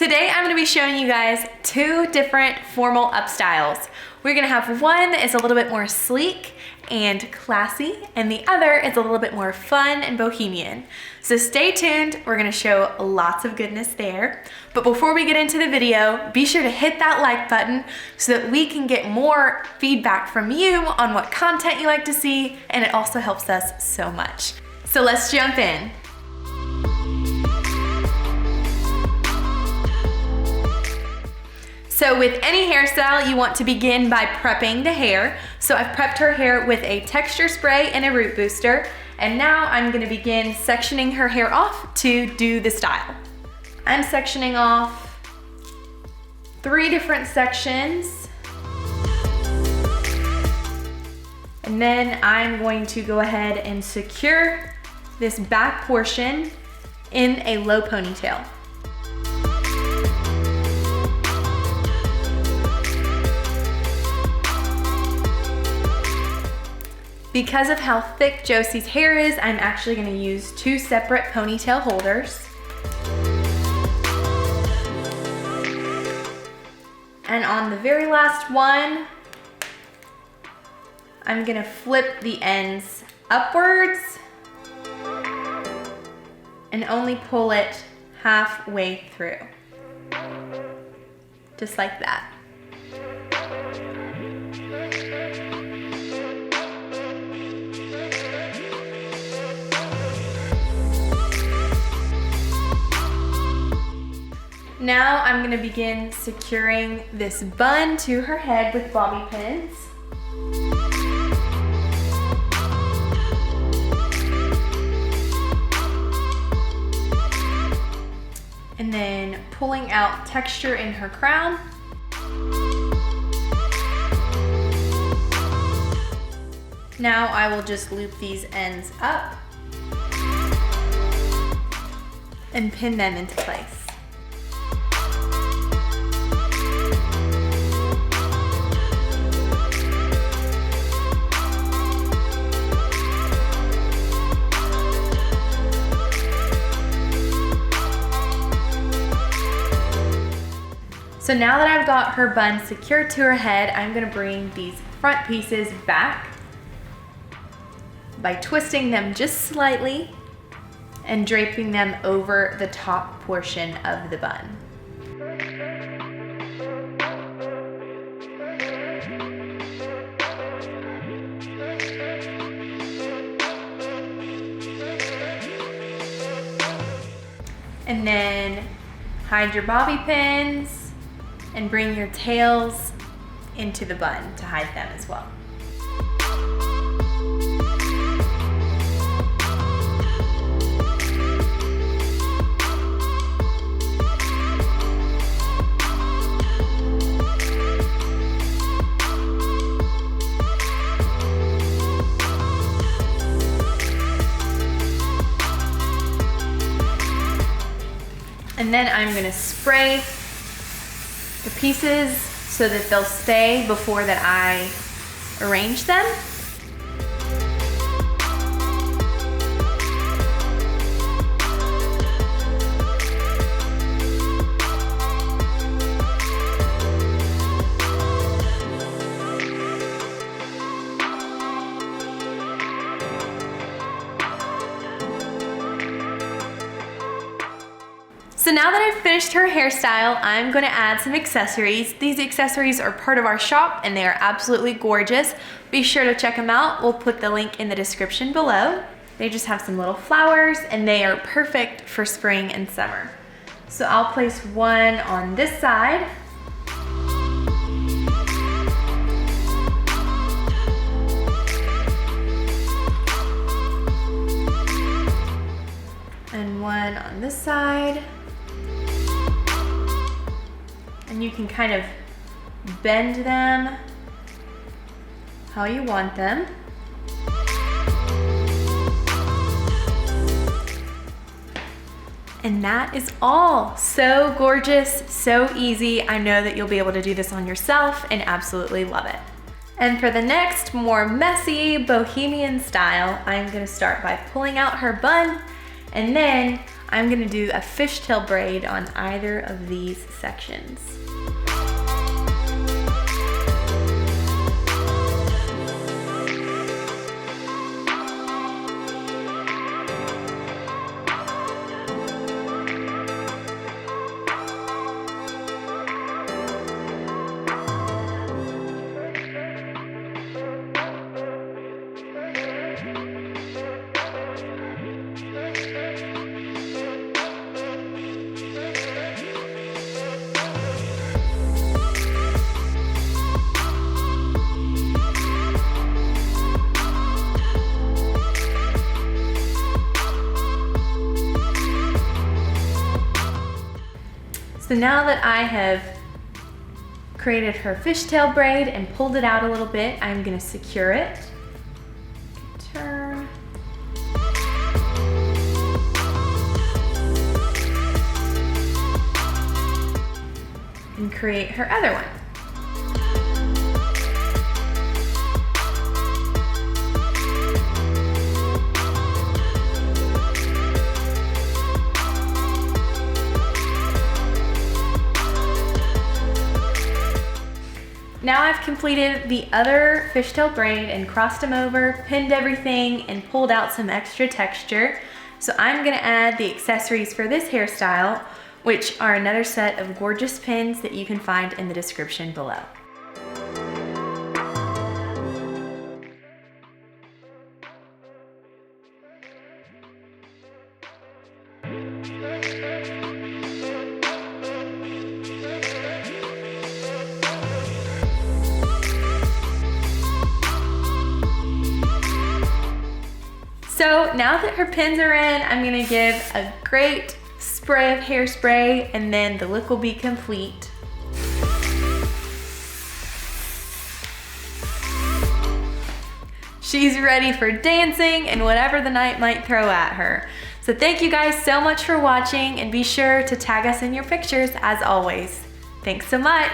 Today I'm going to be showing you guys two different formal up styles. We're going to have one that is a little bit more sleek and classy, and the other is a little bit more fun and bohemian. So stay tuned, we're going to show lots of goodness there. But before we get into the video, be sure to hit that like button so that we can get more feedback from you on what content you like to see, and it also helps us so much. So let's jump in. So with any hairstyle, you want to begin by prepping the hair. So I've prepped her hair with a texture spray and a root booster, and now I'm gonna begin sectioning her hair off to do the style. I'm sectioning off 3 different sections. And then I'm going to go ahead and secure this back portion in a low ponytail. Because of how thick Josie's hair is, I'm actually gonna use 2 separate ponytail holders. And on the very last one, I'm gonna flip the ends upwards and only pull it halfway through. Just like that. Now I'm gonna begin securing this bun to her head with bobby pins. And then pulling out texture in her crown. Now I will just loop these ends up and pin them into place. So now that I've got her bun secured to her head, I'm gonna bring these front pieces back by twisting them just slightly and draping them over the top portion of the bun. And then hide your bobby pins and bring your tails into the bun to hide them as well. And then I'm gonna spray the pieces so that they'll stay before that I arrange them. So now that I've finished her hairstyle, I'm gonna add some accessories. These accessories are part of our shop and they are absolutely gorgeous. Be sure to check them out. We'll put the link in the description below. They just have some little flowers and they are perfect for spring and summer. So I'll place one on this side. And one on this side. And you can kind of bend them how you want them. And that is all. So gorgeous, so easy. I know that you'll be able to do this on yourself and absolutely love it. And for the next, more messy bohemian style, I'm gonna start by pulling out her bun, and then I'm gonna do a fishtail braid on either of these sections. So now that I have created her fishtail braid and pulled it out a little bit, I'm gonna secure it. Turn. And create her other one. Now I've completed the other fishtail braid and crossed them over, pinned everything, and pulled out some extra texture. So I'm gonna add the accessories for this hairstyle, which are another set of gorgeous pins that you can find in the description below. So now that her pins are in, I'm gonna give a great spray of hairspray and then the look will be complete. She's ready for dancing and whatever the night might throw at her. So thank you guys so much for watching and be sure to tag us in your pictures as always. Thanks so much.